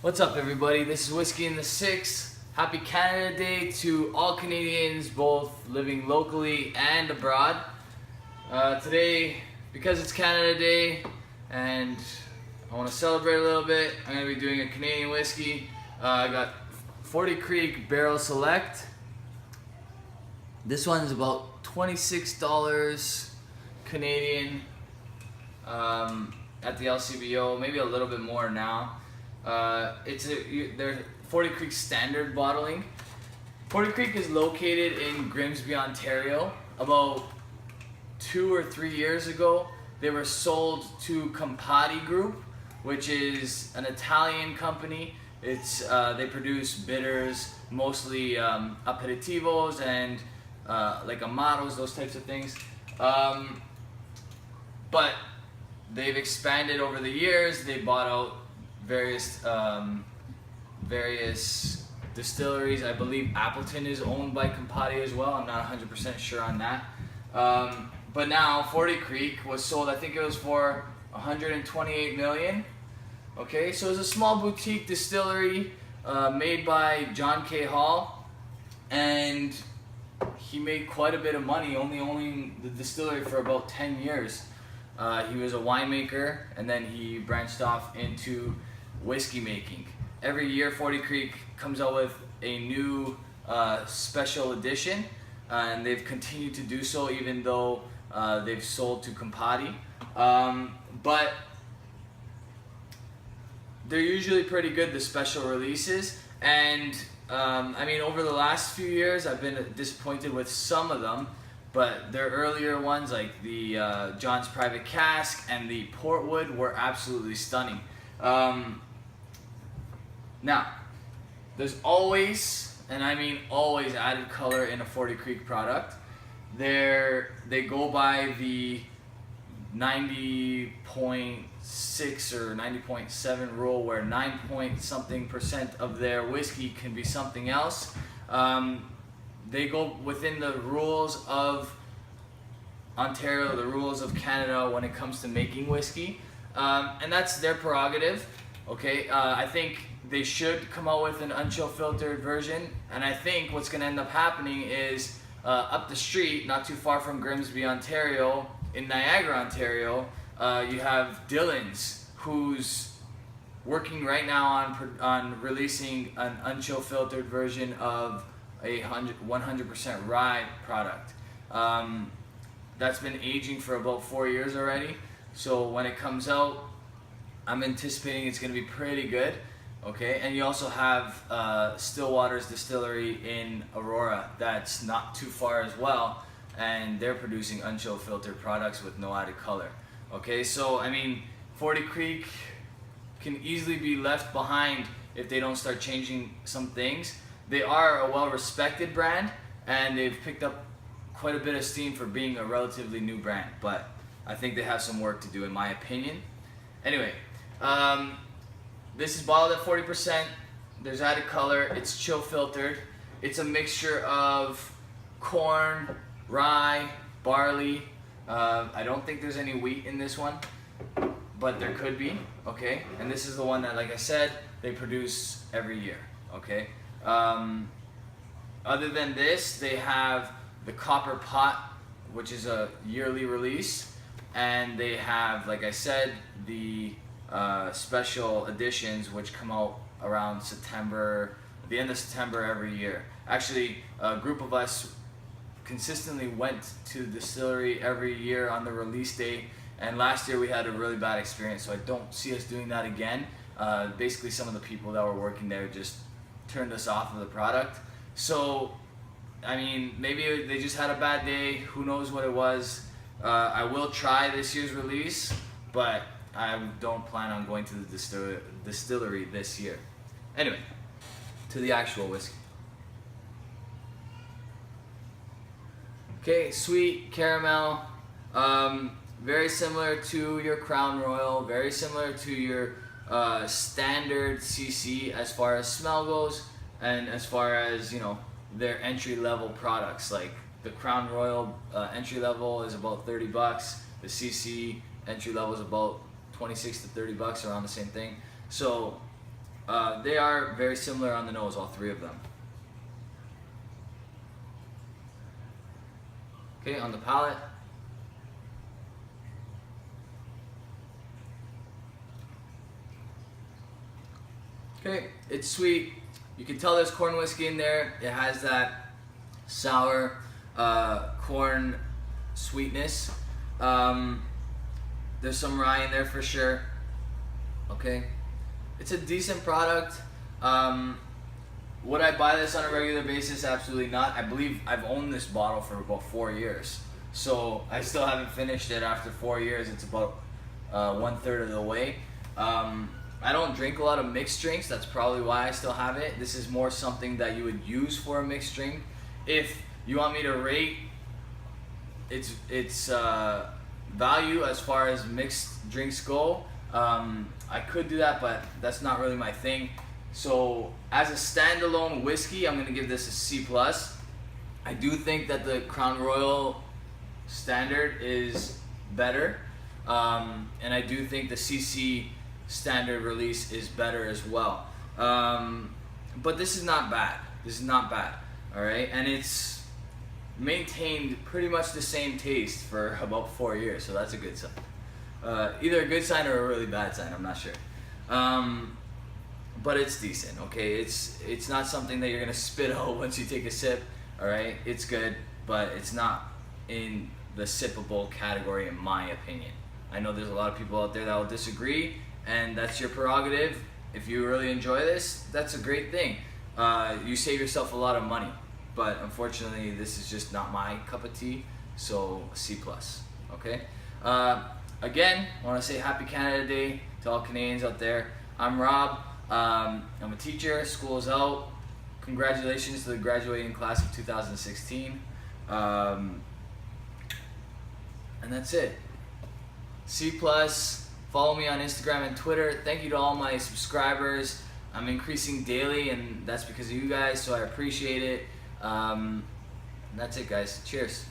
What's up, everybody? This is Whiskey in the Six. Happy Canada Day to all Canadians, both living locally and abroad. Today, because it's Canada Day and I want to celebrate a little bit, I'm going to be doing a Canadian whiskey. I got 40 Creek Barrel Select. This one's about $26 Canadian at the LCBO, maybe a little bit more now. They're 40 Creek standard bottling. 40 Creek is located in Grimsby, Ontario. About 2 or 3 years ago, they were sold to Campari Group, which is an Italian company. They produce bitters, mostly aperitivos and like amaros, those types of things. But they've expanded over the years. They bought out various distilleries. I believe Appleton is owned by Campari as well. I'm not 100% sure on that. But now 40 Creek was sold, I think it was for $128 million. Okay, so it's a small boutique distillery made by John K. Hall, and he made quite a bit of money only owning the distillery for about 10 years. He was a winemaker, and then he branched off into whiskey making. Every year 40 Creek comes out with a new special edition, and they've continued to do so even though they've sold to Campari. But they're usually pretty good, the special releases, and I mean, over the last few years I've been disappointed with some of them, but their earlier ones like the John's Private Cask and the Portwood were absolutely stunning. Now, there's always, and I mean always, added color in a 40 Creek product. They go by the 90.6 or 90.7 rule, where 9-point-something% of their whiskey can be something else. They go within the rules of Ontario, the rules of Canada when it comes to making whiskey, and that's their prerogative. Okay, I think they should come out with an unchill filtered version, and I think what's going to end up happening is up the street, not too far from Grimsby, Ontario, in Niagara, Ontario, you have Dillon's, who's working right now on releasing an unchill filtered version of a 100% rye product. That's been aging for about 4 years already, so when it comes out, I'm anticipating it's going to be pretty good. Okay, and you also have Stillwater's distillery in Aurora that's not too far as well, and they're producing unchill filtered products with no added color. Okay, so I mean, 40 Creek can easily be left behind if they don't start changing some things. They are a well-respected brand, and they've picked up quite a bit of steam for being a relatively new brand, but I think they have some work to do, in my opinion. Anyway, this is bottled at 40%. There's added color. It's chill filtered. It's a mixture of corn, rye, barley. I don't think there's any wheat in this one, but there could be. Okay, and this is the one that, like I said, they produce every year. Okay. Other than this, they have the Copper Pot, which is a yearly release, and they have, like I said, the special editions, which come out around September, the end of September every year. Actually, a group of us consistently went to the distillery every year on the release date, and last year we had a really bad experience, so I don't see us doing that again. Basically, some of the people that were working there just turned us off of the product. So, I mean, maybe they just had a bad day, who knows what it was. I will try this year's release, but I don't plan on going to the distillery this year. Anyway, to the actual whiskey. Okay, sweet caramel, very similar to your Crown Royal, very similar to your standard CC as far as smell goes, and as far as, you know, their entry-level products. Like the Crown Royal entry level is about $30. The CC entry level is about $26 to $30, around the same thing. So They are very similar on the nose, all three of them. Okay, on the palate. Okay, it's sweet. You can tell there's corn whiskey in there. It has that sour corn sweetness. There's some rye in there for sure. Okay, it's a decent product. Would I buy this on a regular basis? Absolutely not. I believe I've owned this bottle for about 4 years, so I still haven't finished it after 4 years. It's about 1/3 of the way. I don't drink a lot of mixed drinks. That's probably why I still have it. This is more something that you would use for a mixed drink. If you want me to rate its value as far as mixed drinks go, I could do that, but that's not really my thing. So as a standalone whiskey, I'm gonna give this a C+. I do think that the Crown Royal standard is better, and I do think the CC standard release is better as well. But this is not bad. This is not bad. All right, and it's maintained pretty much the same taste for about 4 years, so that's a good sign. Either a good sign or a really bad sign. I'm not sure. But it's decent. Okay, it's not something that you're gonna spit out once you take a sip. All right, it's good, but it's not in the sippable category in my opinion. I know there's a lot of people out there that will disagree, and that's your prerogative. If you really enjoy this, that's a great thing. You save yourself a lot of money, but unfortunately this is just not my cup of tea, so C+. Okay, again, I want to say happy Canada Day to all Canadians out there. I'm Rob. I'm a teacher. School's out. Congratulations to the graduating class of 2016. And that's it. C+. Follow me on Instagram and Twitter. Thank you to all my subscribers. I'm increasing daily, and that's because of you guys, so I appreciate it. That's it, guys. Cheers.